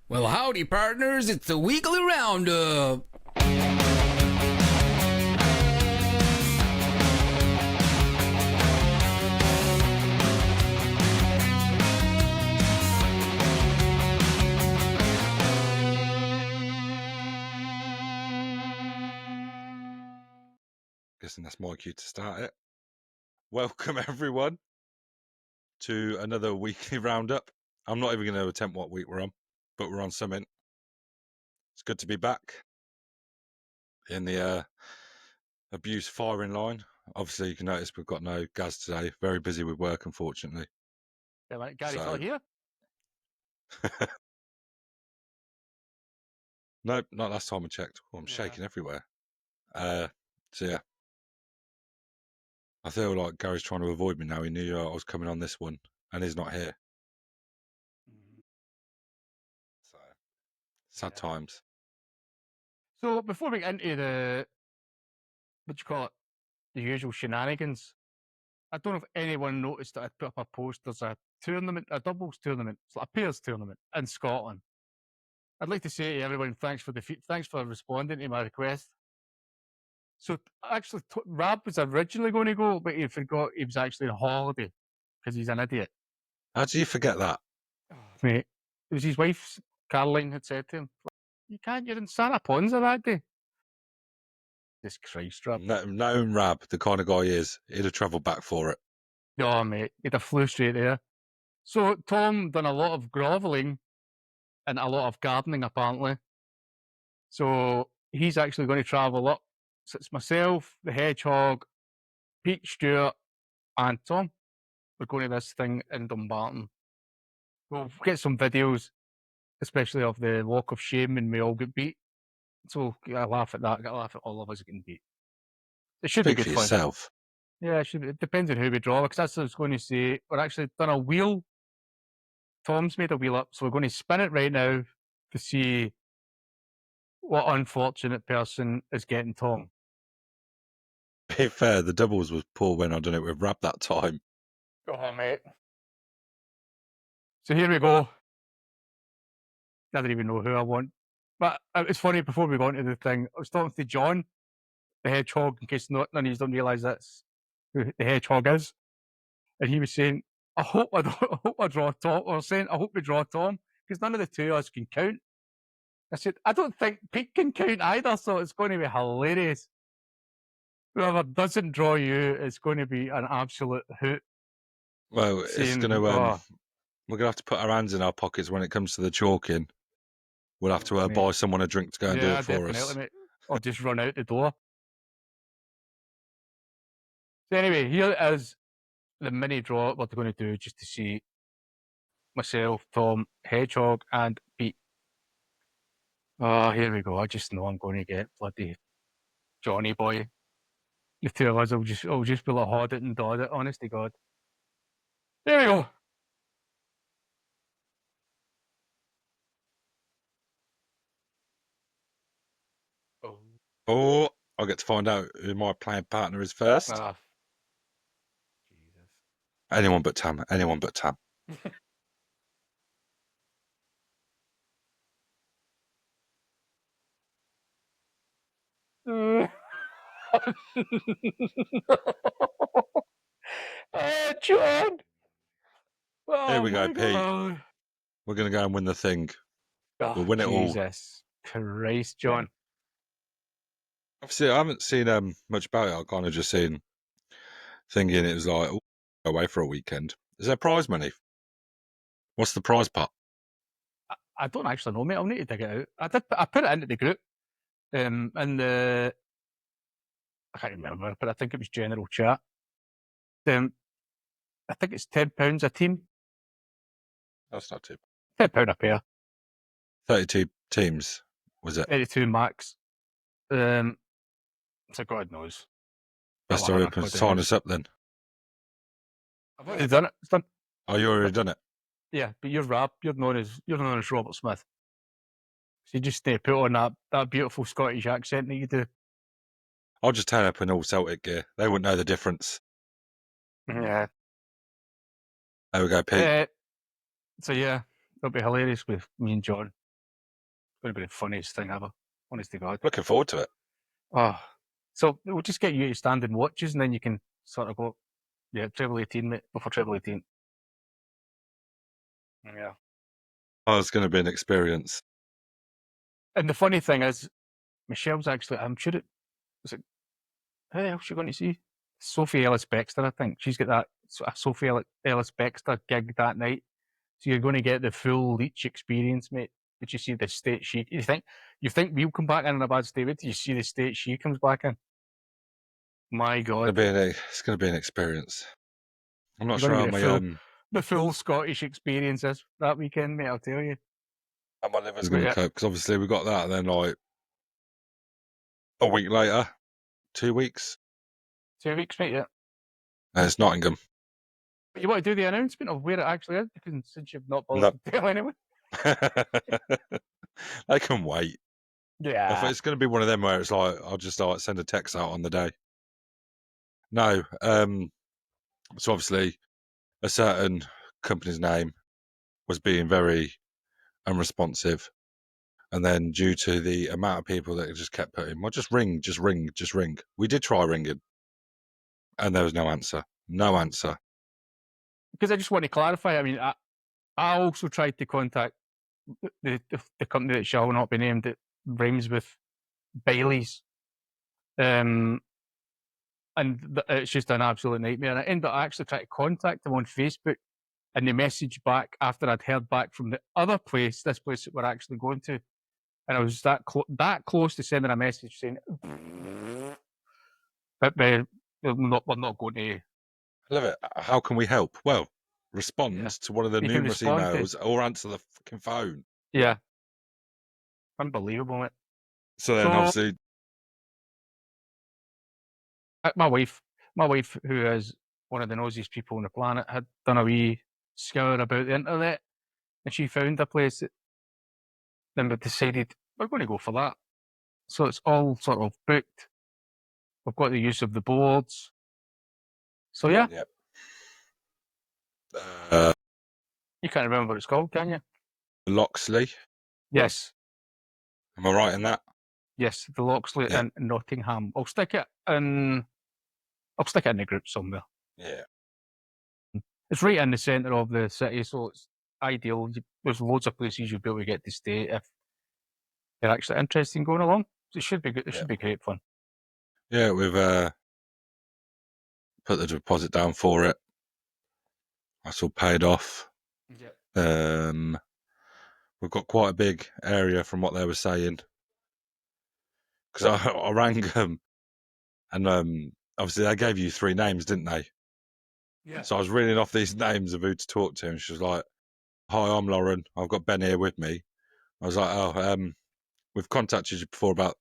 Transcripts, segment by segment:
Well, howdy, partners. It's the weekly roundup. Guessing that's my cue to start it. Welcome, everyone, to another weekly roundup. I'm not even going to attempt what week we're on, but we're on something. It's good to be back in the abuse firing line. Obviously, you can notice we've got no Gaz today. Very busy with work, unfortunately. Yeah, mate, Gary's So- not here. Nope, not last time I checked. Oh, I'm Yeah. shaking everywhere. So yeah, I feel like Gary's trying to avoid me now. He knew I was coming on this one, and he's not here. So sad Yeah. times. So before we get into the what you call it, the usual shenanigans, I don't know if anyone noticed that I put up a post. There's a tournament, a doubles tournament, it's like a pairs tournament in Scotland. I'd like to say to everyone, thanks for responding to my request. So actually, Rab was originally going to go, but he forgot he was actually on holiday because he's an idiot. How do you forget that? Mate, it was his wife, Caroline, had said to him, "You can't. You're in Santa Ponza that day." This Christ, Rab. Knowing Rab, the kind of guy he is, he'd have travelled back for it. Oh, mate, he'd have flew straight there. So Tom done a lot of grovelling and a lot of gardening, apparently. So he's actually going to travel up. So it's myself, the Hedgehog, Pete Stewart, and Tom. We're going to this thing in Dumbarton. We'll get some videos, especially of the walk of shame when we all get beat. So get a laugh at that, get a laugh at all of us getting beat. It should Speak be for good fun. yourself. Yeah, it depends on who we draw, because that's what I was going to say. We're actually done a wheel. Tom's made a wheel up, so we're going to spin it right now to see what unfortunate person is getting Tom. Be fair, the doubles was poor when I done it with Rab that time. Oh, mate. So here we go. I don't even know who I want. But it's funny, before we go into the thing, I was talking to John, the Hedgehog, in case none of you don't realise that's who the Hedgehog is. And he was saying, I hope I draw Tom, or saying, I hope we draw Tom, because none of the two of us can count. I said, I don't think Pete can count either, so it's going to be hilarious. Whoever doesn't draw you is going to be an absolute hoot. Well, it's Saying, going to. "Oh, We're going to have to put our hands in our pockets when it comes to the chalking. We'll have to mate. buy someone a drink to go and do Yeah, it for definitely, us. mate. Or just run out the door." So anyway, here is the mini draw what they're going to do, just to see myself, Tom, Hedgehog, and Pete. Oh, here we go. I just know I'm going to get bloody Johnny boy. The two of us will just be like hod it and dod it, honest to God. There we go. Oh, I'll get to find out who my playing partner is first. Ah, Jesus. Anyone but Tam. Anyone but Tam. John. Here we go, my Pete. God. We're going to go and win the thing. Oh, We'll win it all. Jesus Christ, John. Obviously, I haven't seen much about it. I've kind of just seen thinking it was like, oh, away for a weekend. Is there prize money? What's the prize pot? I don't actually know, mate. I'll need to dig it out. I put it into the group. And the I can't remember, but I think it was general chat. I think it's £10 a team. That's not too £10 a pair. 32 teams, was it? 32 max. So God knows. Best Couple hurry of up and £100 it sign is. us up then. I've already done it. It's done. Oh, you already done it? Yeah, but you're Rab. You're known as Robert Smith. So you just put on that beautiful Scottish accent that you do. I'll just turn up in all Celtic gear. They wouldn't know the difference. Yeah. There we go, Pete. So yeah, it'll be hilarious with me and John. going to be the funniest thing ever. Honest to God. Looking forward to it. Oh, so we'll just get you to stand and watches, and then you can sort of go, yeah, treble 18, mate, before treble 18. Yeah. Oh, it's going to be an experience. And the funny thing is, Michelle's actually, I'm sure was it, who else you going to see? Sophie Ellis-Bextor, I think. She's got that Sophie Ellis-Bextor gig that night. So you're going to get the full Leech experience, mate. Did you see the state she? You think we'll come back in a bad state? Wait till you see the state she comes back in. My God, It's going to be an experience. I'm not You're sure gonna how get the full Scottish experience is that weekend, mate. I'll tell you. my liver's going to Yeah. cope, because obviously we got that, and then like a week later, 2 weeks, 2 weeks, mate. Yeah. and it's Nottingham. But you want to do the announcement of where it actually is, because since you've not bothered No. to tell anyone. They can wait. Yeah. It's going to be one of them where it's like I'll just like send a text out on the day. No, so obviously a certain company's name was being very unresponsive, and then due to the amount of people that just kept putting, well, just ring. We did try ringing, and there was no answer. No answer. Because I just want to clarify. I mean, I also tried to contact the company that shall not be named. That rhymes with Bailey's. And it's just an absolute nightmare. And I ended up actually trying to contact them on Facebook, and they messaged back after I'd heard back from the other place, this place that we're actually going to, and I was that close to sending a message saying, but we're not going to. I love it. How can we help? Well, respond Yeah. to one of the You can numerous respond to- emails or answer the fucking phone. Yeah, unbelievable, mate. So then, So- obviously, My wife, who is one of the nosiest people on the planet, had done a wee scour about the internet, and she found a place that then we decided we're going to go for that. So it's all sort of booked. We've got the use of the boards. So yeah, yep. you can't remember what it's called, can you? Loxley. Yes, Am I right in that? yes, the Loxley Yeah. in Nottingham. I'll stick it in the group somewhere. Yeah. It's right in the centre of the city, so it's ideal. There's loads of places you'll be able to get to stay if you're actually interested in going along. So it should be good. It should be great fun. Yeah, we've put the deposit down for it. That's all paid off. Yeah. We've got quite a big area from what they were saying. Because I rang them, and obviously they gave you 3 names, didn't they? Yeah. So I was reading off these names of who to talk to, and she was like, "Hi, I'm Lauren. I've got Ben here with me." I was like, "Oh, we've contacted you before about.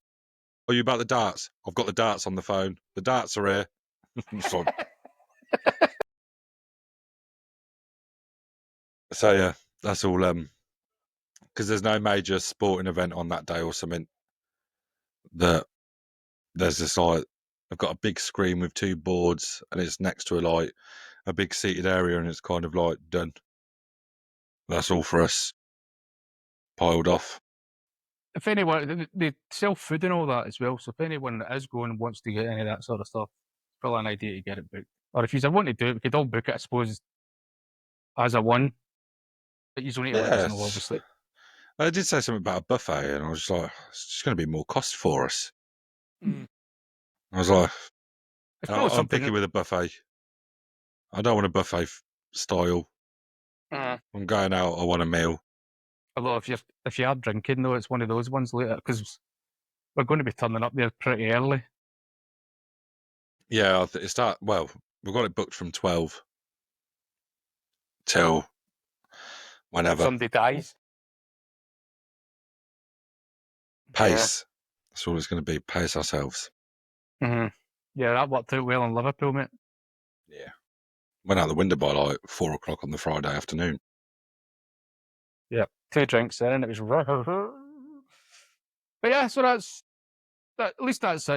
Are you about the darts? I've got the darts on the phone. The darts are here." So yeah, that's all. Because there's no major sporting event on that day or something. That there's this like, I've got a big screen with 2 boards, and it's next to a big seated area, and it's kind of like done. That's all for us. Piled off. If anyone, they sell food and all that as well. So if anyone that is going wants to get any of that sort of stuff, it's probably an idea to get it booked. Or if you want to do it, we could all book it, I suppose, as a one. But you don't need to let us know, obviously. I did say something about a buffet, and I was just like, it's just going to be more cost for us. Mm. I was like, It's probably I'm something picky with a buffet. I don't want a buffet style. I'm going out, I want a meal. Although if you are drinking though, it's one of those ones later because we're going to be turning up there pretty early. Yeah, well, we've got it booked from 12 till whenever. Somebody dies. Pace. That's all it's going to be. Pace ourselves. Mm-hmm. Yeah, that worked out well in Liverpool, mate. Yeah. Went out the window by like 4 o'clock on the Friday afternoon. Yeah, 2 drinks in, and it was. But yeah, so that's that. At least that's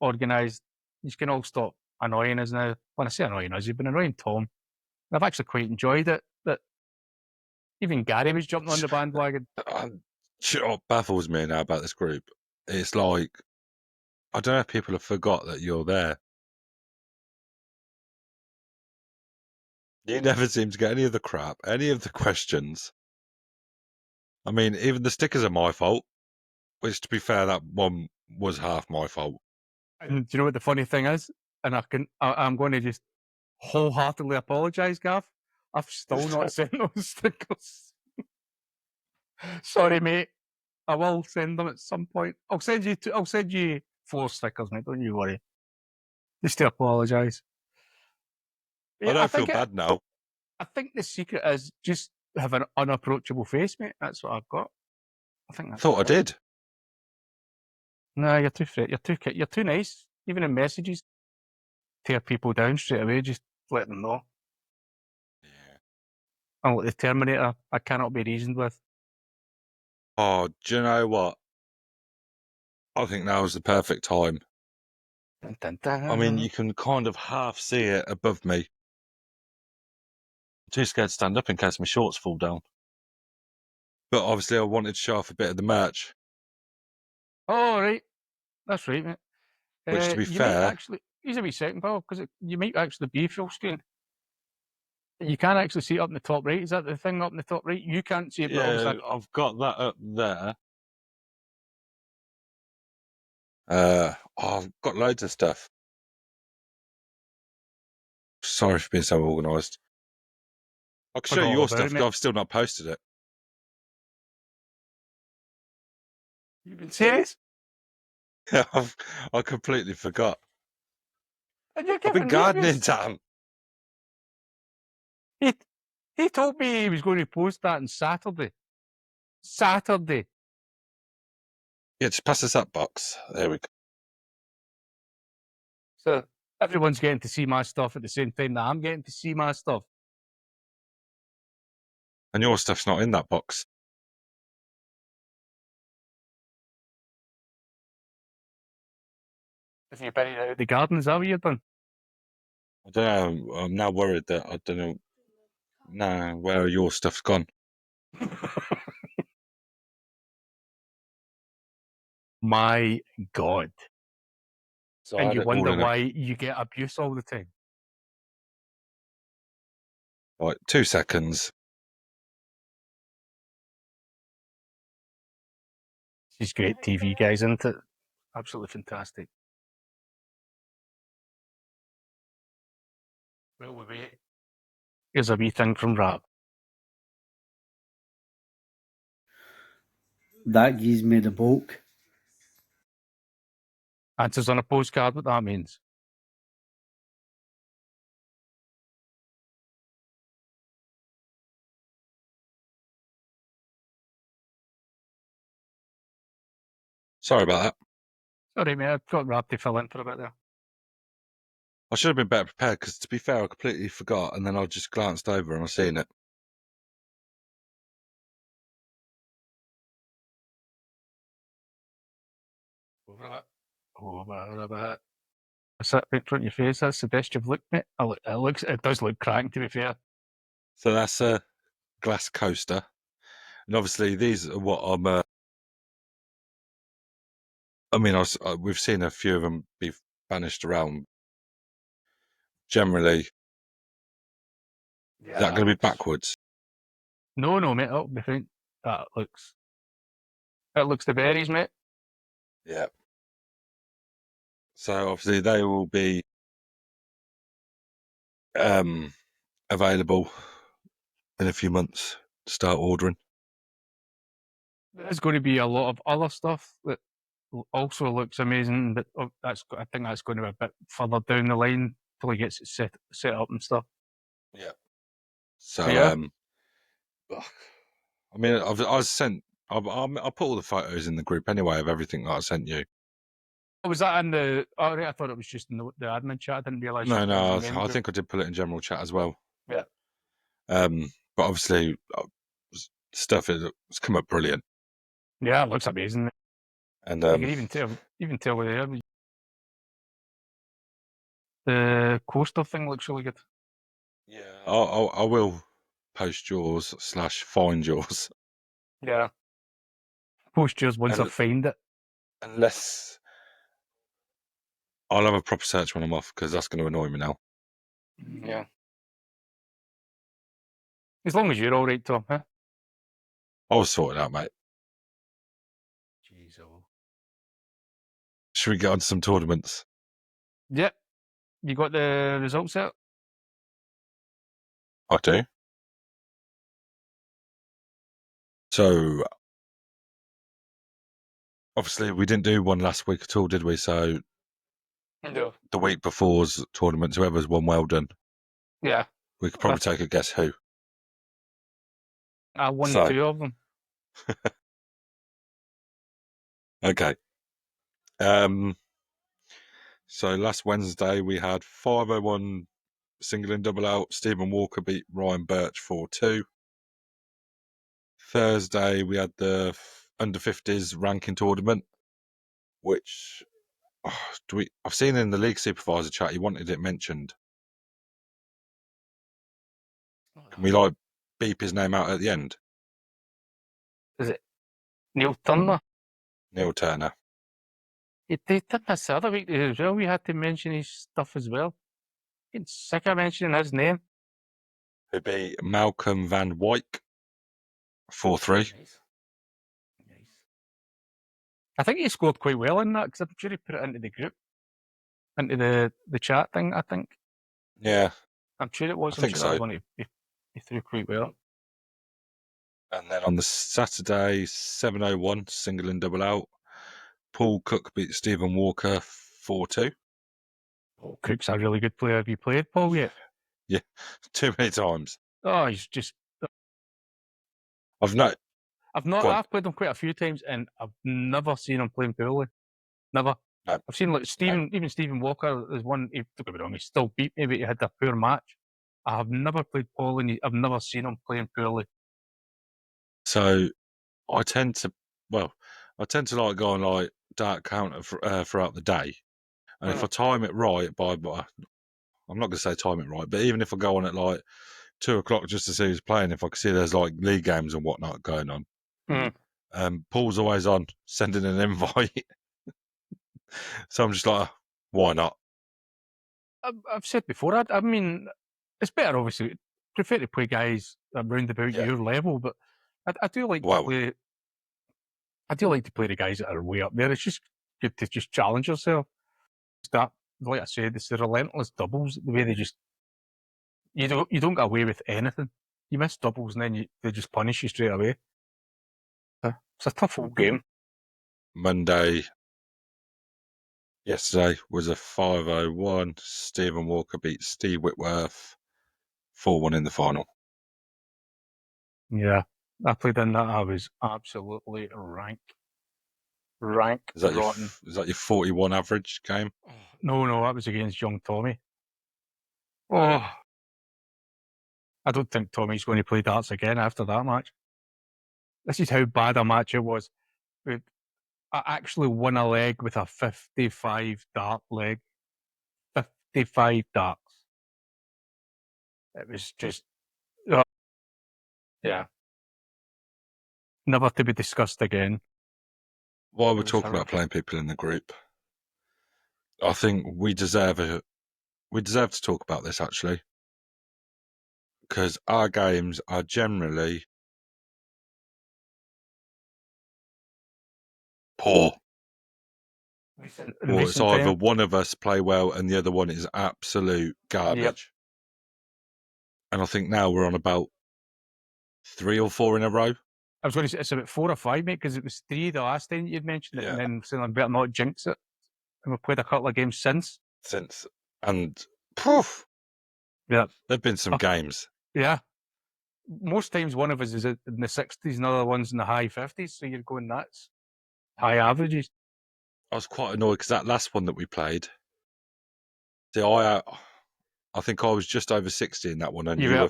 organised. You can all stop annoying us now. When I say annoying us, you've been annoying Tom. And I've actually quite enjoyed it. That even Gary was jumping on the bandwagon. Shit, what baffles me now about this group, it's like, I don't know if people have forgot that you're there. You never seem to get any of the crap, any of the questions. I mean, even the stickers are my fault, which, to be fair, that one was half my fault. And do you know what the funny thing is? And I'm going to just wholeheartedly apologise, Gav. I've still not sent those stickers. Sorry, mate. I will send them at some point. I'll send you 4 stickers, mate. Don't you worry. Just to apologise. I don't feel bad now. I think the secret is just have an unapproachable face, mate. That's what I've got. I think I that's thought I did. No, you're too fit. You're too nice. Even in messages, tear people down straight away. Just let them know. Yeah. I'm like the Terminator. I cannot be reasoned with. Oh, do you know what? I think now is the perfect time. Dun, dun, dun. I mean, you can kind of half see it above me. I'm too scared to stand up in case my shorts fall down. But obviously, I wanted to show off a bit of the merch. Oh, right. That's right, mate. Which, to be you might fair, actually, here's a wee second, pal, because you might actually be full screen. You can actually see it up in the top right. Is that the thing up in the top right? You can't see it, but yeah, obviously I've got that up there. I've got loads of stuff. Sorry for being so organised. I can show you forgot your about stuff, it, mate. because I've still not posted it. You've been serious? I completely forgot. And you're I've been giving gardening, Dan. He told me he was going to post that on Saturday. Saturday. Yeah, just pass us that box. There we go. So everyone's getting to see my stuff at the same time that I'm getting to see my stuff. And your stuff's not in that box. If you buried it out the garden, is that what you've done? I don't know. I'm now worried that I don't know. Nah, where your stuff's gone. My God. So I And had you it all wonder in why you get abuse all the time. Right, 2 seconds. She's great TV, guys, isn't it? Absolutely fantastic. Well, we wait. Here's a wee thing from Rap. That gives me the bulk. Answers on a postcard, what that means. Sorry about that. Sorry, mate, I've got Rap to fill in for a bit there. I should have been better prepared because, to be fair, I completely forgot, and then I just glanced over and I seen it. Over a bit. That's it, right in front of your face. That's the best you've looked, mate. It does look cracking, to be fair. So that's a glass coaster, and obviously these are what I'm. I mean, we've seen a few of them be banished around. Generally, is that going to be backwards? No, mate. That'll be fine. That looks the berries, mate. Yeah. So obviously they will be available in a few months to start ordering. There's going to be a lot of other stuff that also looks amazing, but I think that's going to be a bit further down the line till he gets it set up and stuff. Yeah. So Yeah. I mean, I'll put all the photos in the group anyway of everything that I sent you. Was that in the? Oh, right, I thought it was just in the admin chat. I didn't realise. No, I think I did put it in general chat as well. Yeah. But obviously, stuff it's come up brilliant. Yeah, it looks amazing. And you can even tell where the coaster thing looks really good. yeah, I will post yours / find yours. Yeah. post yours once I And- find it. Unless I'll have a proper search when I'm off, because that's going to annoy me now. Yeah. As long as you're all right, Tom, huh? I'll sort it out, mate. Jeez, Should we get on to some tournaments? Yep. You got the results out? I do. So, obviously, we didn't do one last week at all, did we? So, No. the week before's tournament, whoever's won, well done. Yeah. We could probably take a guess who. I won So- 2 of them. Okay. So last Wednesday we had 501 single and double out. Stephen Walker beat Ryan Birch 4-2. Thursday we had the under 50s ranking tournament, which I've seen in the league supervisor chat he wanted it mentioned. Can we like beep his name out at the end? Is it Neil Turner? Neil Turner. They did this the other week as well. We had to mention his stuff as well. Getting sick of mentioning his name. Who beat Malcolm Van Wyk 4-3. Nice. I think he scored quite well in that because I'm sure he put it into the group, into the chat thing. I think. Yeah. I'm sure it was. I I'm think sure that was so. one he threw quite well. And then on the Saturday, 701 single and double out. Paul Cook beat Stephen Walker 4-2. Paul Cook's a really good player. Have you played Paul yet? Yeah, too many times. Oh, he's just. I've not. I've not. Go on. I've played him quite a few times, and I've never seen him playing poorly. Never. No. I've seen like Stephen, even Stephen Walker. There's one. Don't get me wrong. He still beat me, but he had a poor match. I have never played Paul, and I've never seen him playing poorly. So I tend to like go on like dark counter throughout the day, and if I time it right by I'm not going to say time it right, but even if I go on at like 2:00 just to see who's playing, if I can see there's like league games and whatnot going on, Paul's always on sending an invite. So I'm just like, why not? I've said before. I mean, it's better obviously. Prefer to play guys around about Yeah. your level, but I do like Well- to play. I do like to play the guys that are way up there. It's just good to just challenge yourself. That, like I said, it's the relentless doubles. The way they just you don't get away with anything. You miss doubles and then they just punish you straight away. It's a tough old game. Monday, yesterday was a 501. Stephen Walker beat Steve Whitworth 4-1 in the final. Yeah, I played in that. I was absolutely rank Is that rotten. your 41 average game? No, that was against young Tommy. Oh, I don't think Tommy's going to play darts again after that match. This is how bad a match it was. I actually won a leg with a 55 dart leg. 55 darts. It was just, yeah. Never to be discussed again. While It we're was talking about horrific. playing people in the group, I think we deserve to talk about this actually, because our games are generally poor. In Or it's recent either time, one of us play well and the other one is absolute garbage. And I think now we're on about 3 or 4 in a row. I was going to say it's about 4 or 5, mate, because it was 3 the last time you'd mentioned it, Yeah. and then saying I better not jinx it. And we've played a couple of games since. And poof, Yeah. there've been some games. Yeah. Most times one of us is in the 60s and the other one's in the high 50s, so you're going nuts. High averages. I was quite annoyed because that last one that we played, I think I was just over 60 in that one, and You you were were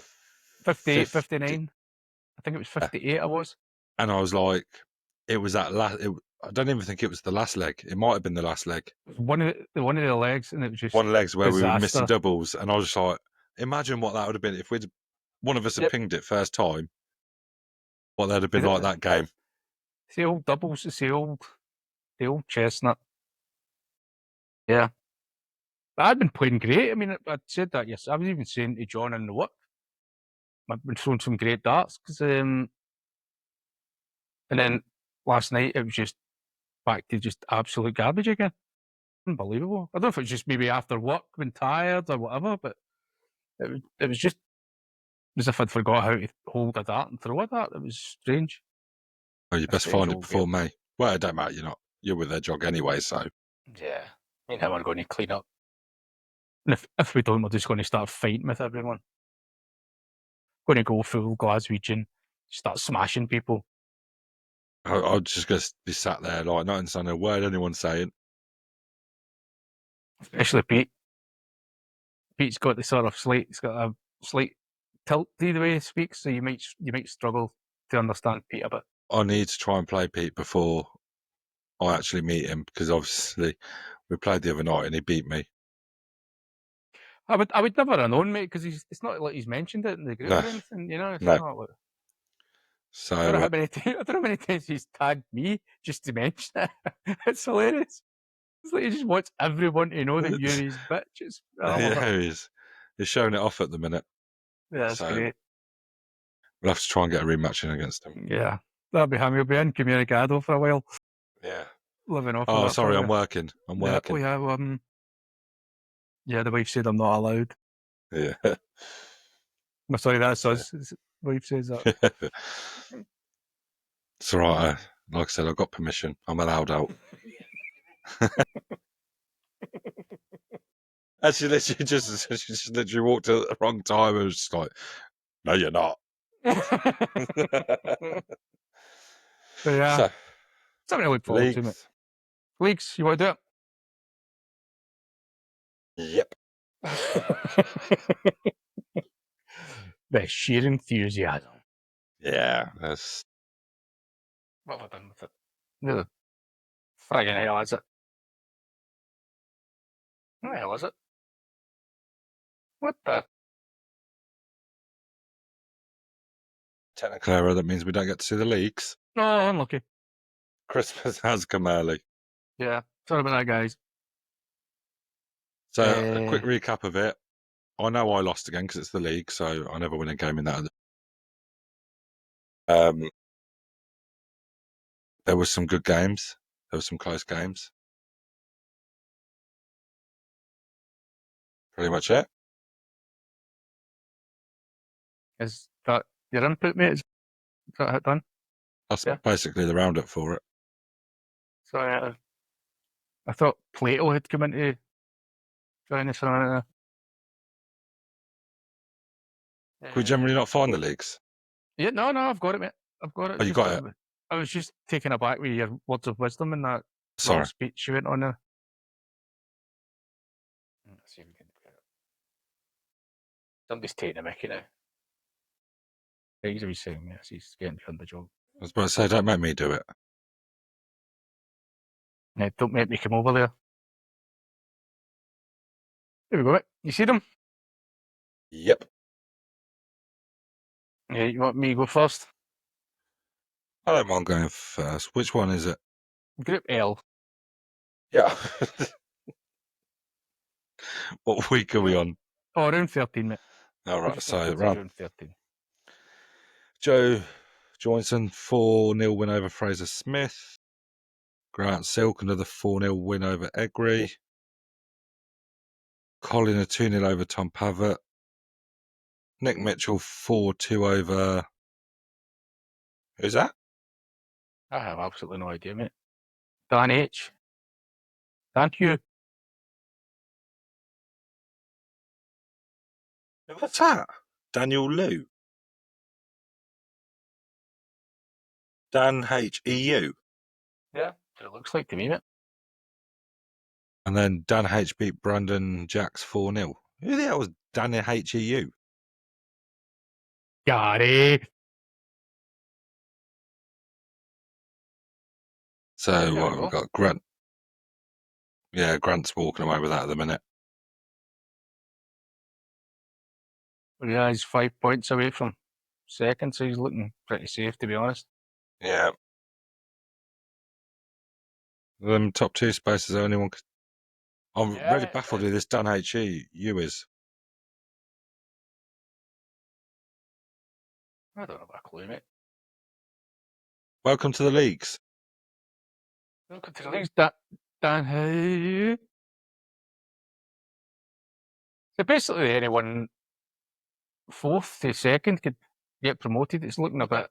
58, 50. 59. I think it was 58 I was. And I was like, it was that last. I don't even think it was the last leg. It might have been the last leg. It was one of the legs, and it was just One legs where we were disaster. missing doubles, and I was just like, imagine what that would have been if one of us had Yep. pinged it first time. What that'd have been like that game. the old doubles, it's the old chestnut. Yeah. But I'd been playing great. I mean, I'd said that yesterday. I was even saying to John in the work, I've been throwing some great darts. And then last night, it was just back to just absolute garbage again. Unbelievable. I don't know if it's just maybe after work, been tired or whatever, but it was just as if I'd forgot how to hold a dart and throw a dart. It was strange. Oh, you A best strange find it old before game. me. Well, it don't matter. You're with their jog anyway, so Yeah. Me and him are going to clean up. And if we don't, we're just going to start fighting with everyone. Going to go full Glaswegian, start smashing people. I'm just going to be sat there like not understanding a word anyone's saying. Especially Pete. Pete's got the sort of he's got a slight tilt to the way he speaks, so you might struggle to understand Pete a bit. I need to try and play Pete before I actually meet him because obviously we played the other night and he beat me. I would never have known, mate, because it's not like he's mentioned it in the group No. or anything, you know. It's No. not like, So I don't know how many times he's tagged me just to mention it. It's hilarious. It's like he just wants everyone to know that you're his bitch. I love it. he's showing it off at the minute. Yeah, that's So great. we'll have to try and get a rematch in against him. Yeah, that'll be him. He'll be in Comunicado for a while, Yeah. living off. Oh, of that sorry, for I'm you. working. I'm working. Oh yeah, yeah. The wife said I'm not allowed. Yeah. No, sorry, that's So- us. The wife says that. It's all right. Like I said, I've got permission. I'm allowed out. And she literally walked at the wrong time and was just like, no, you're not. But yeah, So, something to look forward to, mate. leagues. Leagues, you want to Yep. do it? The sheer enthusiasm. Yeah. That's What have I done with it? No. Friggin' hell is it? What the hell is it? What the? technical error. That means we don't get to see the leagues. No, unlucky. Christmas has come early. Yeah, sorry about that, guys. So, a quick Eh. recap of it. I know I lost again because it's the league, so I never win a game in that. There were some good games. There were some close games. Pretty much it. Is that your input, mate? Is that it done? That's Yeah. basically the roundup for it. Sorry, I thought Plato had come into join us on it. Could we generally not find the leagues? Yeah, no, I've got it, mate. I've got it. Oh, you Just got it? I was just taken aback with your words of wisdom and that Sorry. little speech you went on there. Let's see if we can get it. Somebody's taking a mickey now. He's always saying yes, he's getting done the job. I was about to say, don't make me do it. Yeah, don't make me come over there. There we go, mate. You see them? Yep. Yeah, you want me to go first? I don't mind going first. Which one is it? Group L. Yeah. What week are we on? Oh, round 13, mate. All right. Just So wanted to say round 13. Joe Johnson 4-0 win over Fraser Smith. Grant Silk another 4-0 win over Egri. Colin a 2-0 over Tom Pavitt. Nick Mitchell 4-2 over. Who's that? I have absolutely no idea, mate. Dan H. Thank you. What's that? Daniel Liu. Dan H-E-U. Yeah, it looks like to me, mate. And then Dan H beat Brandon Jacks 4-0. Who the hell was Dan H-E-U? Gary. So There we what go. we've got? Grant. Yeah, Grant's walking away with that at the minute. Yeah, he's 5 points away from second, so he's looking pretty safe, to be honest. Yeah. Them top 2 spaces, only one. I'm Yeah, really baffled who this Dunhach you is. I don't have a clue, mate. Welcome to the leagues. Welcome to the leagues, Dan. Hey. So basically, anyone fourth to second could get promoted. It's looking a bit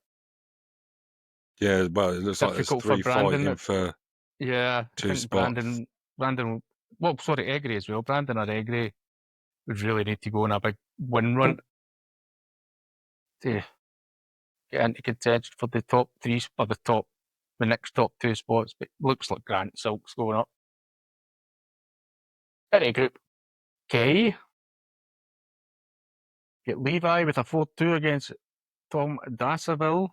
Yeah, well, it looks like there's difficult for 3 Brandon. fighting for Yeah, I 2 think spots. Brandon. Well, sorry, Egri as well. Brandon or Egri would really need to go on a big win run to get into contention for the top 3 or the next top 2 spots. But looks like Grant Silk's going up. Any group K. Get Levi with a 4-2 against Tom Dassaville.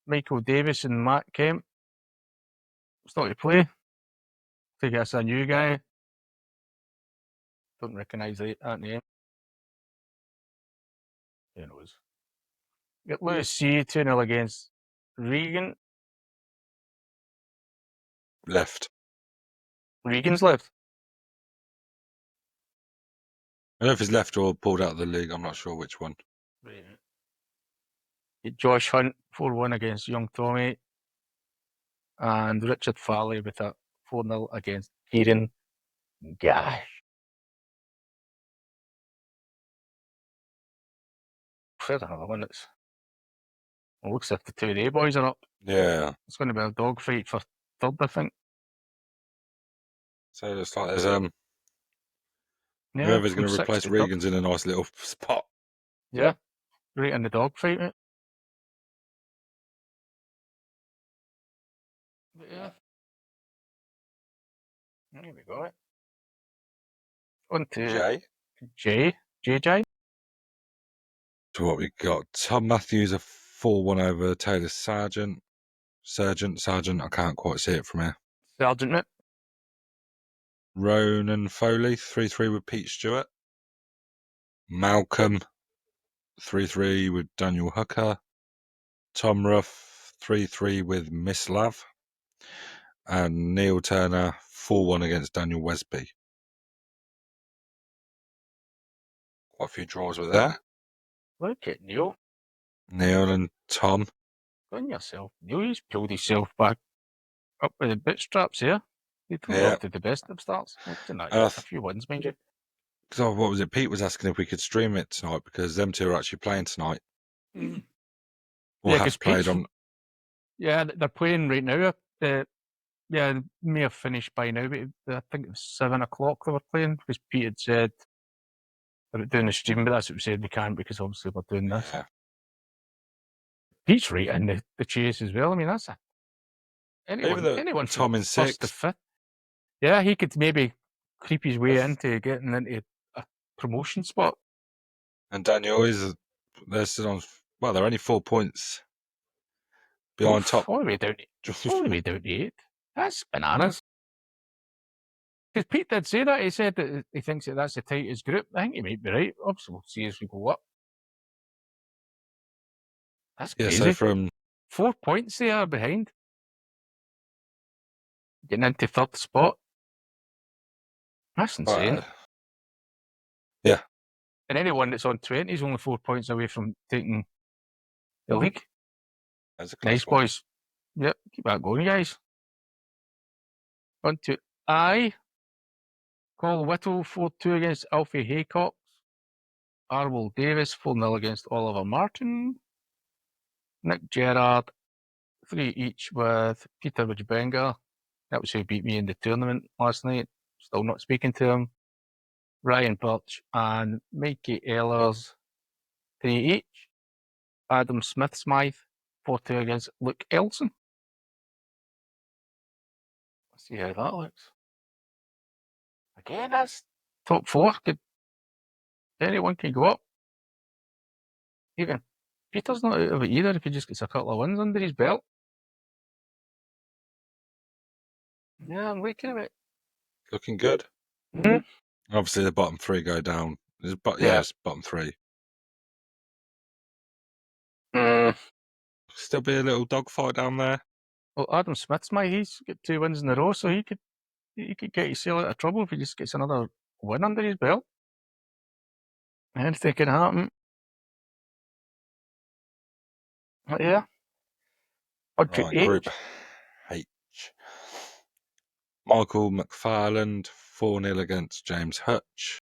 Michael Davis and Matt Kemp. Start to play. Take us a new guy. Don't recognise that name. Who knows? Get Lewis C 2-0 against Regan. Left. Regan's left. I don't know if he's left or pulled out of the league. I'm not sure which one. Right. Get Josh Hunt 4-1 against Young Tommy. And Richard Farley with a 4-0 against Kieran Gash. There's another one that's. It looks like the 2 A boys are up. Yeah. It's going to be a dogfight for third, I think. So it's like there's Yeah, whoever's from going to 6 replace to Regan's in a nice little spot. Yeah, right in the dogfight, mate. But yeah. There we go. On to Jay. JJ. So what we got? Tom Matthews a 4-1 over Taylor Sargent. Sergeant. I can't quite see it from here. Sergeant, mate. Ronan Foley 3-3 with Pete Stewart. Malcolm 3-3 with Daniel Hooker. Tom Ruff 3-3 with Miss Love. And Neil Turner 4-1 against Daniel Wesby. Quite a few draws were there. Look at Neil. Neil and Tom. Go on yourself. Neil, he's pulled himself back up with the bootstraps here. He don't Yeah. up to the best of starts. Tonight, Uh, a few wins, mind you. So what was it? Pete was asking if we could stream it tonight because them two are actually playing tonight. Mm. Or Yeah, have 'cause played Pete's- on. Yeah, they're playing right now. Yeah, they may have finished by now, but I think it was 7 o'clock they were playing because Pete had said about doing the stream, but that's what we said we can't because obviously we're doing this. Yeah. Pete's right in the chase as well. I mean, that's anyone Tom from in first to 6th. fifth. Yeah, he could maybe creep his way into getting into a promotion spot. And Daniel is they're still on. Well, they're only 4 points behind top. All the way down to 8. That's bananas. Because Pete did say that. He said that he thinks that that's the tightest group. I think he might be right. Obviously, we'll see as we go up. That's Yeah, crazy. so from 4 points they are behind. Getting into third spot. That's insane. Yeah. And anyone that's on 20 is only 4 points away from taking the league. That's a close Nice, one. boys. Yep, keep that going, guys. On to I. Cole Whittle 4-2 against Alfie Haycox. Arwell Davis 4-0 against Oliver Martin. Nick Gerrard 3 each with Peter Wijbenga. That was who beat me in the tournament last night. Still not speaking to him. Ryan Birch and Mikey Ehlers 3 each. Adam Smith-Smythe 4-2 against Luke Elson. Let's see how that looks. Again, that's top 4. Anyone can go up. Even Peter's not out of it either if he just gets a couple of wins under his belt. Yeah, I'm liking it. Looking good. Mm-hmm. Obviously, the bottom 3 go down. It's bottom 3. Still be a little dogfight down there. Well, Adam Smith's he's got 2 wins in a row, so he could get himself out of trouble if he just gets another win under his belt. Anything can happen. But yeah. On to Right, H. Group H. Michael McFarland 4-0 against James Hutch.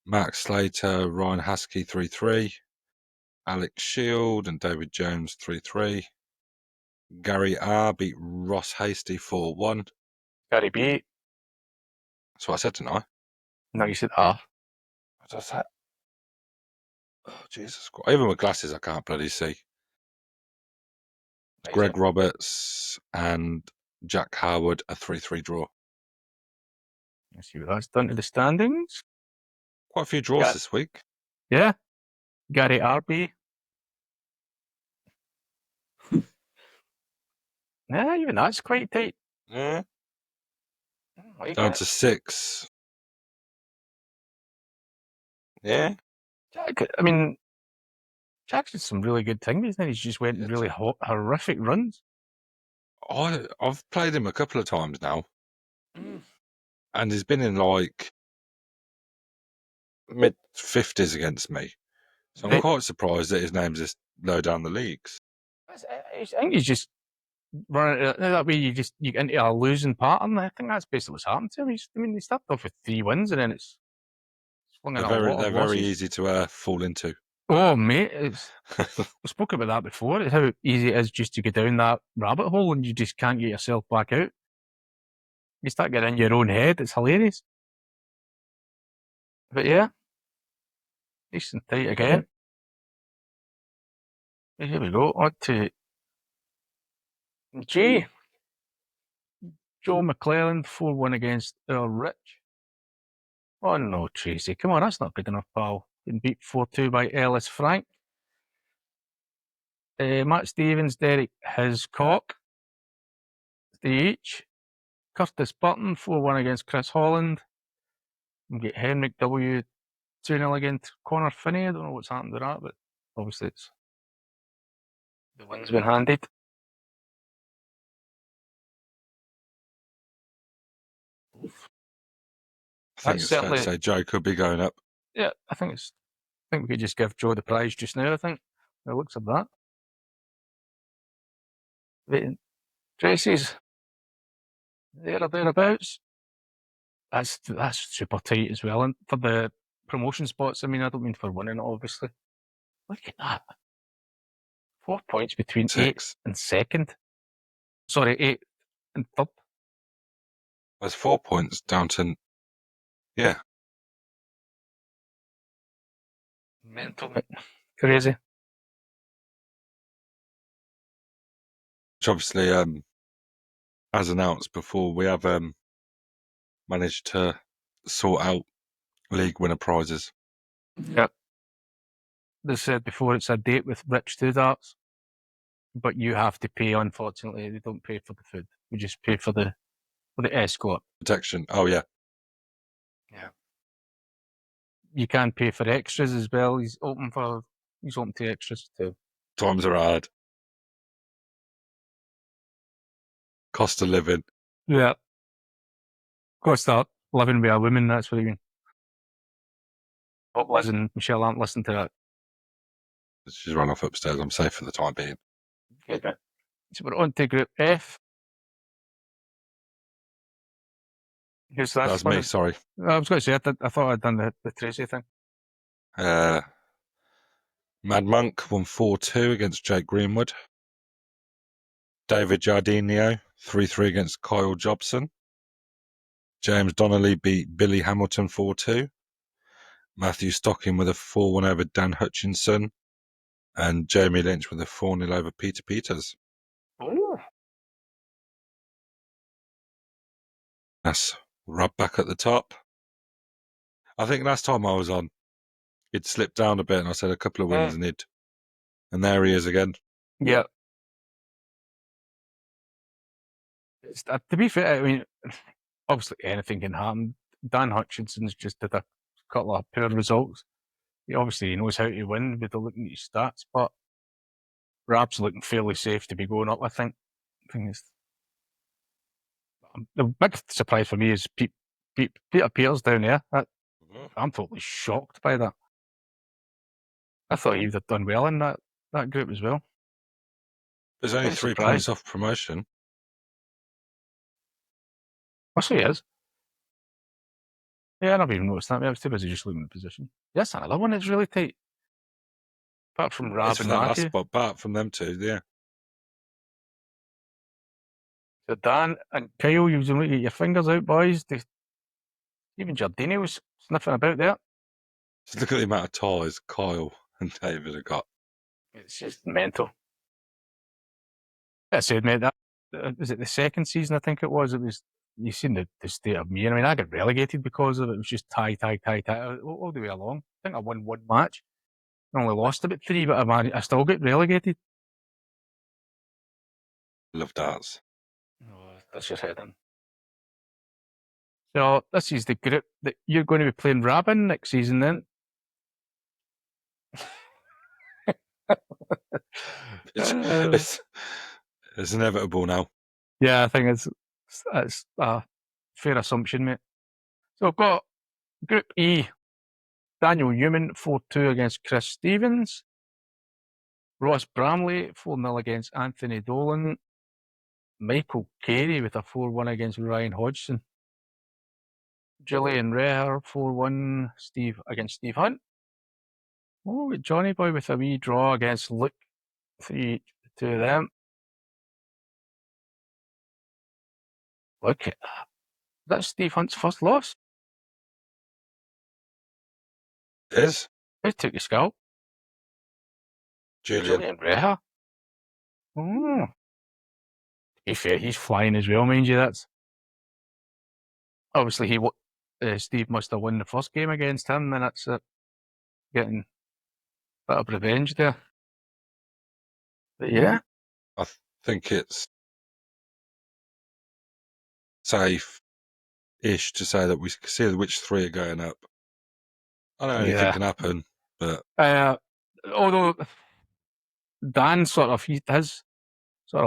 Mark Slater, Ryan Haskey 3-3. Alex Shield and David Jones 3-3. Gary R beat Ross Hasty 4-1. Gary B. That's what I said, didn't I? No, you said R. What did I say? Oh, Jesus Christ. Even with glasses, I can't bloody see. Greg Roberts and Jack Howard, a 3-3 draw. Let's see what that's done to the standings. Quite a few draws Yeah. this week. Yeah. Gary RB. Yeah, even that's quite tight. Yeah. Like Down that. to 6. Yeah. Jack, I mean, Jack's did some really good things, and he's just went Yeah, really horrific runs. I've played him a couple of times now, and he's been in like mid-50s against me. So I'm Right. quite surprised that his name's this low down the leagues. I think he's just running that way. You get into a losing pattern. I think that's basically what's happened to him. He started off with 3 wins, and then it's swung in a lot They're of very losses. easy to fall into. Oh, mate, we spoke about that before. It's how easy it is just to go down that rabbit hole, and you just can't get yourself back out. You start getting in your own head. It's hilarious. But yeah, decent tight again. Here we go. On to G. Joe McClellan 4-1 against Earl Rich. Oh no, Tracy. Come on, that's not good enough, pal. Been beat 4-2 by Ellis Frank. Matt Stevens, Derek Hiscock. 3 each. Curtis Button 4-1 against Chris Holland. We get Henrik W 2-0 against Connor Finney. I don't know what's happened to that, but obviously it's the win's been handed. I think That's it's fair certainly, to say Joe could be going up. yeah, I think we could just give Joe the prize just now, I think. By the looks of that. But Tracy's there or thereabouts. That's super tight as well. And for the promotion spots, I mean, I don't mean for winning it, obviously. Look at that. 4 points between 6. 8th and 2nd. Sorry, 8th and 3rd. There's 4 points down to, yeah. Mental. Crazy. Which obviously, as announced before, we have managed to sort out league winner prizes. Yep. They said before it's a date with Rich 2 Darts, but you have to pay, unfortunately. They don't pay for the food. We just pay for the escort. Protection. Oh, yeah. Yeah. You can pay for extras as well. He's open to extras too. Times are hard. Cost of living. Yeah. Gotta start living with a woman, that's what I mean. Hope Liz and Michelle aren't listening to that. She's run off upstairs. I'm safe for the time being. Good, man. So we're on to Group F. Who's that? That's me, sorry. I was going to say, I thought I'd done the Tracy thing. Mad Monk won 4-2 against Jake Greenwood. David Jardinio 3-3 against Kyle Jobson. James Donnelly beat Billy Hamilton 4-2. Matthew Stocking with a 4-1 over Dan Hutchinson. And Jamie Lynch with a 4-0 over Peter Peters. Oh. That's right back at the top. I think last time I was on, he'd slipped down a bit and I said a couple of wins and there he is again. Yeah. To be fair, I mean, obviously anything can happen. Dan Hutchinson's just did a couple of poor results. He knows how to win with the looking at his stats, but we're absolutely looking fairly safe to be going up, I think. thing is, the big surprise for me is Peter Peters down there. I'm totally shocked by that. I thought he would have done well in that group as well. There's only Very 3 surprised. points off promotion. Oh, so he is. Yeah, I never even noticed that. I was too busy just looking at the position. Yes, another one that's really tight. Apart from Rab It's for and that last Matthew. spot, apart from them two, yeah. So Dan and Kyle, you can get your fingers out, boys. Even Giardini was sniffing about there. Just look at the amount of ties Kyle and David have got. It's just mental. I said, mate, that was it the second season, I think it was. You seen the state of me. I mean, I got relegated because of it. It was just tie all the way along. I think I won one match. I only lost about 3, but I still get relegated. Love darts. Oh, that's your head in. So this is the group that you're going to be playing Rab in next season then. It's inevitable now. Yeah, I think it's a fair assumption, mate. So I've got Group E, Daniel Newman 4-2 against Chris Stevens. Ross Bramley 4-0 against Anthony Dolan. Michael Carey with a 4-1 against Ryan Hodgson. Gillian Reher 4-1 against Steve Hunt. Oh, Johnny Boy with a wee draw against Luke. 3-2 of them. Look at that. That's Steve Hunt's first loss. It is. Who took the scalp? Julian. Reher. Oh. To be fair, he's flying as well, mind you. That's obviously Steve must have won the first game against him, and that's it. Getting a bit of revenge there. But yeah. I think it's safe-ish to say that we can see which 3 are going up. I know anything can happen, but although Dan his sort of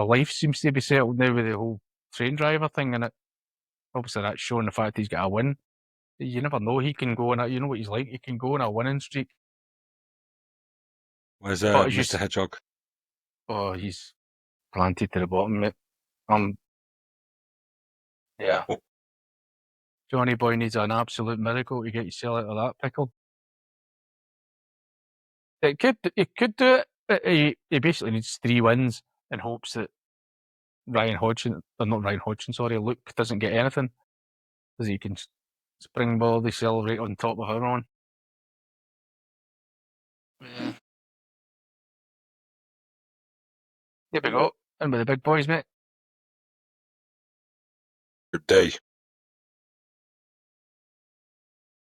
life seems to be settled now with the whole train driver thing, and it obviously that's showing the fact he's got a win. You never know, he can go on you know what he's like, he can go on a winning streak. where's But Mr. Hedgehog? Oh, he's planted to the bottom, mate. Yeah. Oh. Johnny Boy needs an absolute miracle to get yourself out of that pickle. He could do it, but he basically needs 3 wins in hopes that Luke doesn't get anything, because he can springboard the celebrate on top of her on. Yeah. Here we go. In with the big boys, mate. Good day.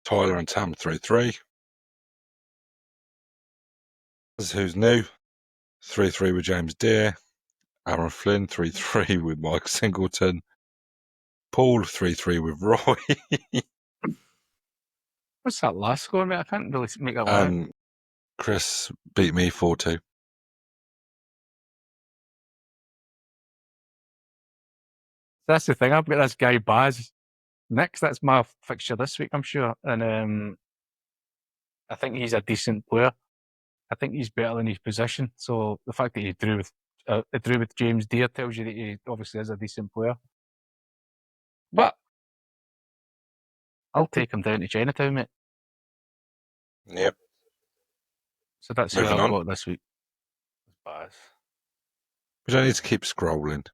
Tyler and Tam 3-3. This is who's new. 3-3 with James Deere. Aaron Flynn 3-3 with Mike Singleton. Paul 3-3 with Roy. What's that last score, mate? I can't really make that one out. And Chris beat me 4-2. That's the thing. I've got this guy Baz next. That's my fixture this week, I'm sure. And I think he's a decent player. I think he's better than his position. So the fact that he drew with James Deere tells you that he obviously is a decent player. But I'll take him down to Chinatown, mate. Yep. So that's who Moving I've on. got this week. Baz. We don't need to keep scrolling.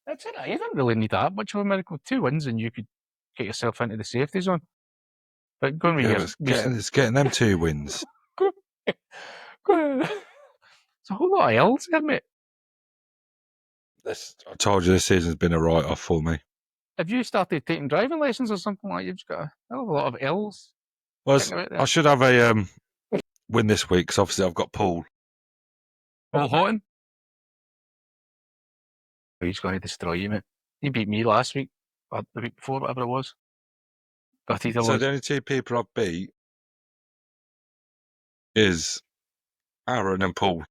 That's it. You don't really need that much of a miracle. 2 wins and you could get yourself into the safety zone. But going with It's getting them 2 wins. It's a whole lot of L's here, mate. I told you this season's been a write-off for me. Have you started taking driving lessons or something like that? You've just got a hell of a lot of L's. Well, I should have a win this week, because obviously I've got Paul. Paul Houghton? He's going to destroy you, mate. He beat me last week, or the week before, whatever it was. But he's So the only 2 people I've beat is Aaron and Paul.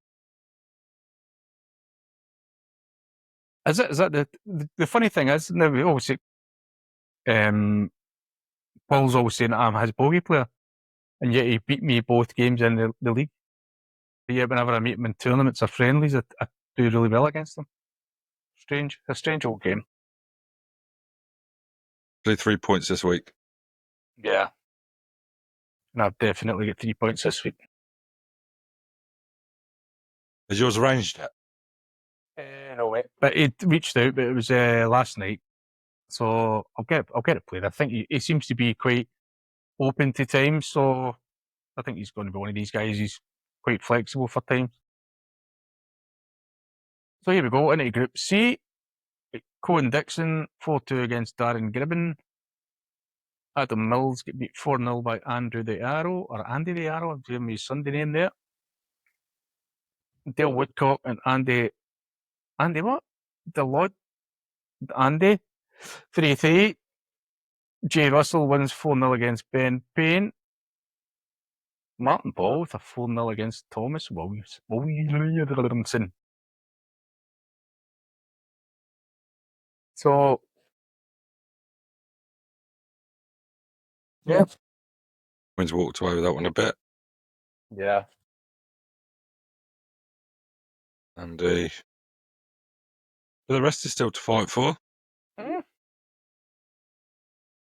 Is it? Is that the funny thing is now we obviously Paul's always saying that I'm his bogey player, and yet he beat me both games in the league. But yet whenever I meet him in tournaments or friendlies, I do really well against him. Strange, a strange old game. Only 3 points this week. Yeah, and I've definitely got 3 points this week. Has yours arranged yet? No way. But he reached out, but it was last night, so I'll get it played. I think he seems to be quite open to times, so I think he's going to be one of these guys. He's quite flexible for times. So here we go into Group C. Cohen Dixon 4-2 against Darren Gribben. Adam Mills get beat 4-0 by Andrew the Arrow, or Andy the Arrow, I've given me his Sunday name there. Dale Woodcock and Andy what? Andy 3-3. Jay Russell wins 4-0 against Ben Payne. Martin Ball with a 4-0 against Thomas Williamson. So, yeah. Wins walked away with that one a bit. Yeah. And but the rest is still to fight for. Mm.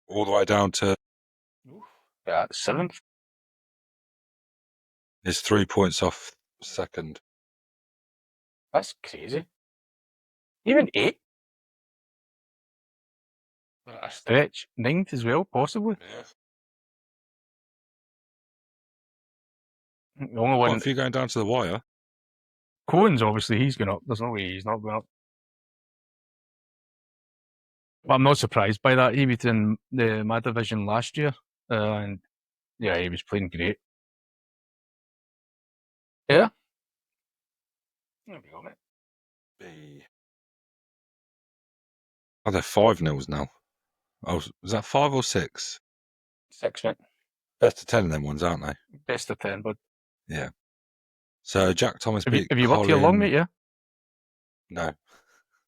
All the way down to Yeah, 7th. is 3 points off second. That's crazy. Even 8. A stretch. 9th as well, possibly. Yeah. The only one. Quite a few going down to the wire. Cohen's obviously he's going up. There's no way he's not going up. But I'm not surprised by that. He was in my division last year, and yeah, he was playing great. Yeah. There we go, mate. Oh, they're 5-0 now. Oh, was that 5 or 6? 6, mate. Best of 10 of them ones, aren't they? Best of 10, bud. Yeah. So Jack Thomas beat Have you Colin... worked here long, mate, yeah? No.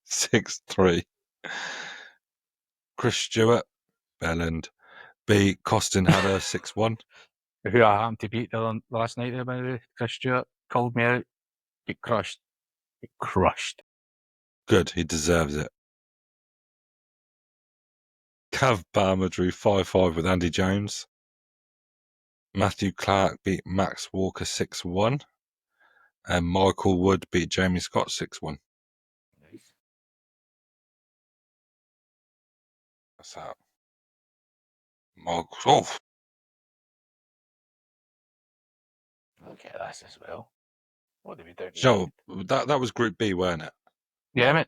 6-3. Chris Stewart, Belland, beat Costin Hatter 6-1. Who I happened to beat last night there, by the way. Chris Stewart called me out. Get crushed. Get crushed. Good, he deserves it. Cav Barmer drew 5-5 with Andy Jones. Matthew Clark beat Max Walker 6-1. And Michael Wood beat Jamie Scott 6-1. Nice. What's that? Oh. Look at this as well. What did we do? So that was Group B, weren't it? Yeah, mate.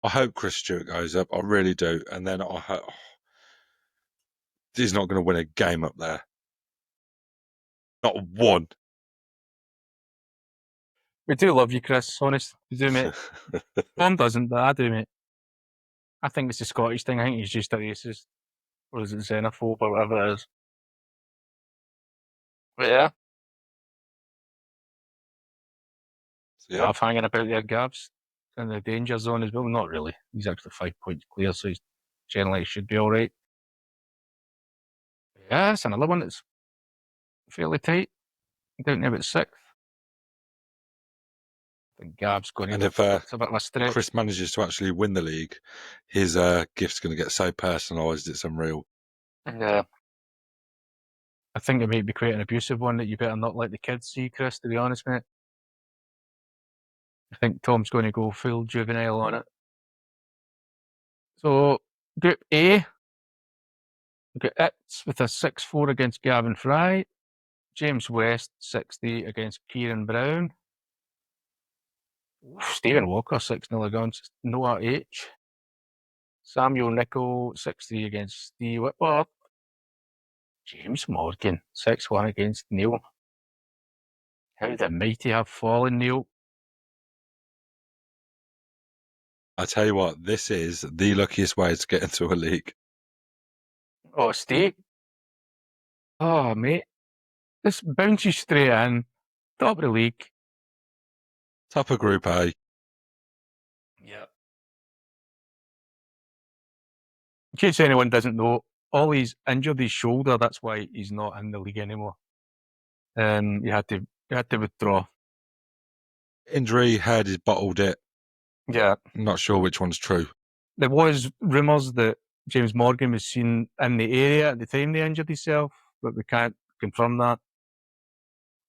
I hope Chris Stewart goes up. I really do. And then I hope he's not going to win a game up there. Not one. We do love you, Chris. Honest, we do, mate. Tom doesn't, but I do, mate. I think it's a Scottish thing. I think he's just a racist, or is it xenophobe, or whatever it is. But yeah, Yeah. Gav hanging about there, Gav's in the danger zone as well. Not really. He's actually 5 points clear, so he's generally should be all right. Yeah, it's another one that's fairly tight. Down to about 6th. I think Gav's going to. And if it's a bit of a stretch. Chris manages to actually win the league, his gift's going to get so personalised it's unreal. Yeah. I think it might be quite an abusive one that you better not let the kids see, Chris, to be honest, mate. I think Tom's going to go full juvenile on it. So, Group A, we've got It's with a 6-4 against Gavin Fry. James West, 60 against Kieran Brown. Stephen Walker, 6-0 against Noah H. Samuel Nichol, 60 against Steve Whitworth. James Morgan, 6-1 against Neil. How the mighty have fallen, Neil. I tell you what, this is the luckiest way to get into a league. Oh, Steve. Oh, mate. This bounces straight in. Top of the league. Top of Group A. Yeah. in case anyone doesn't know, Ollie's injured his shoulder. That's why he's not in the league anymore. He had to withdraw. Injury, heard he's bottled it. Yeah, I'm not sure which one's true. there was rumours that James Morgan was seen in the area at the time they injured himself, but we can't confirm that.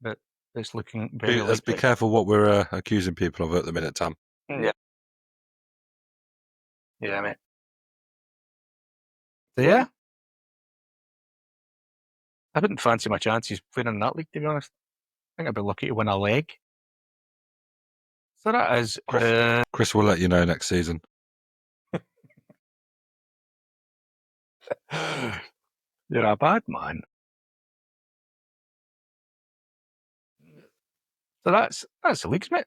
But it's looking very Let's be likely. careful what we're accusing people of at the minute, Tam. Yeah. Yeah, mate. So, yeah. I wouldn't fancy my chances playing in that league, to be honest. I think I'd be lucky to win a leg. So that is... Chris will let you know next season. You're a bad man. So that's the leagues, mate.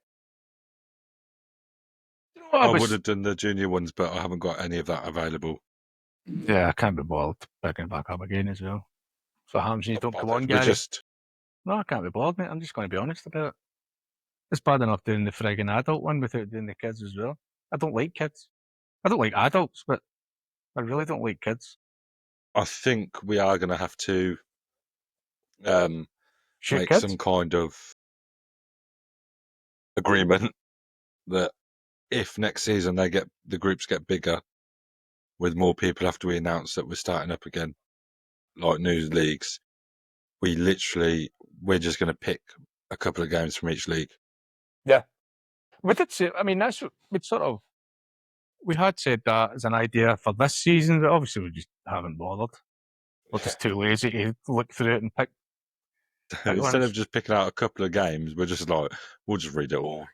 You know what I would have done the junior ones, but I haven't got any of that available. Yeah, I can't be bothered picking back up again as well. So happens you don't come on, Gary. No, I can't be bothered, mate. I'm just going to be honest about it. It's bad enough doing the frigging adult one without doing the kids as well. I don't like kids. I don't like adults, but I really don't like kids. I think we are going to have to make kids? some kind of agreement that if next season the groups get bigger, with more people after we announce that we're starting up again, like new leagues, we're just going to pick a couple of games from each league. Yeah. We did say, I mean, that's we had said that as an idea for this season, but obviously we just haven't bothered. We're just too lazy to look through it and pick. Instead of just picking out a couple of games, we're just like, we'll just read it all.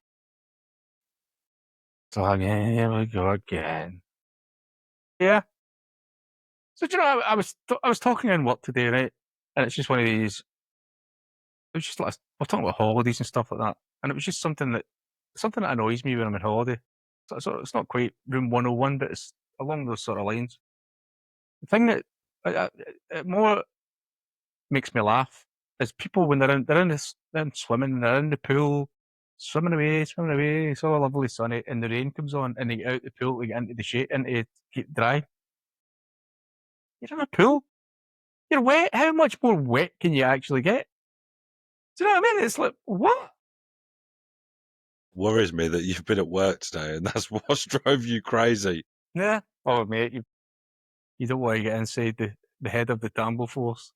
So again, here we go again. Yeah. So do you know, I was talking in work today, right? And it's just one of these. It was just like we're talking about holidays and stuff like that, and it was just something that annoys me when I'm on holiday. So it's not quite room 101, but it's along those sort of lines. The thing that it more makes me laugh is people when they're in swimming, they're in the pool, swimming away, it's all lovely sunny, and the rain comes on, and they get out the pool to get into the shade and to keep dry. You're in a pool, you're wet. How much more wet can you actually get? Do you know what I mean? It's like, what? Worries me that you've been at work today, and that's what's drove you crazy. Yeah. Oh, mate, you don't want to get inside the head of the Tambo Force.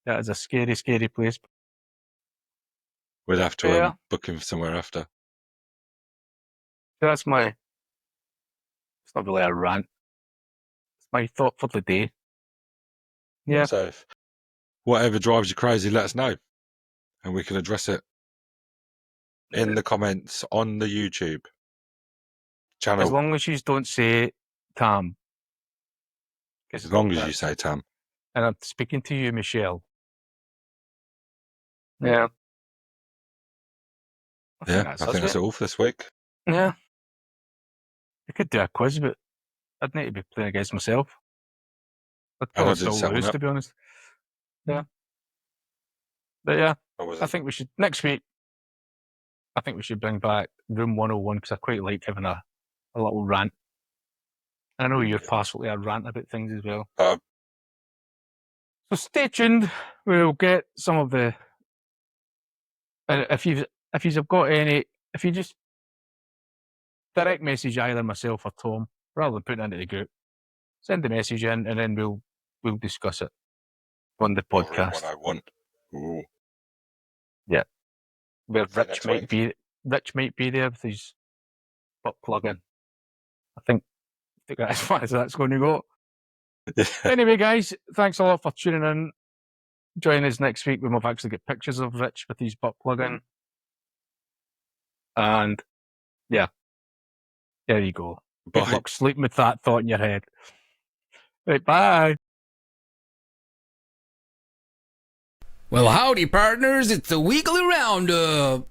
That is a scary, scary place. We'd have to book him somewhere after. That's it's not really a rant. It's my thought for the day. Yeah. So if whatever drives you crazy, let us know, and we can address it in the comments on the YouTube channel. As long as you don't say Tam. As long as you say Tam. And I'm speaking to you, Michelle. Yeah. I think that's it all for this week. Yeah. I could do a quiz, but I'd need to be playing against myself. I'd probably still lose, to be honest. Yeah. But yeah, I think we should, next week, I think we should bring back Room 101 because I quite like having a little rant. And I know you're partially a rant about things as well. So stay tuned. We'll get some of the. If you've got any, if you just direct message either myself or Tom, rather than putting it into the group, send the message in and then we'll discuss it on the podcast. What I want. Ooh. Yeah. Where Rich might be there with his butt plug in. I think that's as far as that's going to go. Anyway, guys, thanks a lot for tuning in. Join us next week when we've actually got pictures of Rich with his butt plug in. And yeah, there you go. Good luck sleeping with that thought in your head. Right, bye. Well, howdy, partners. It's the weekly roundup.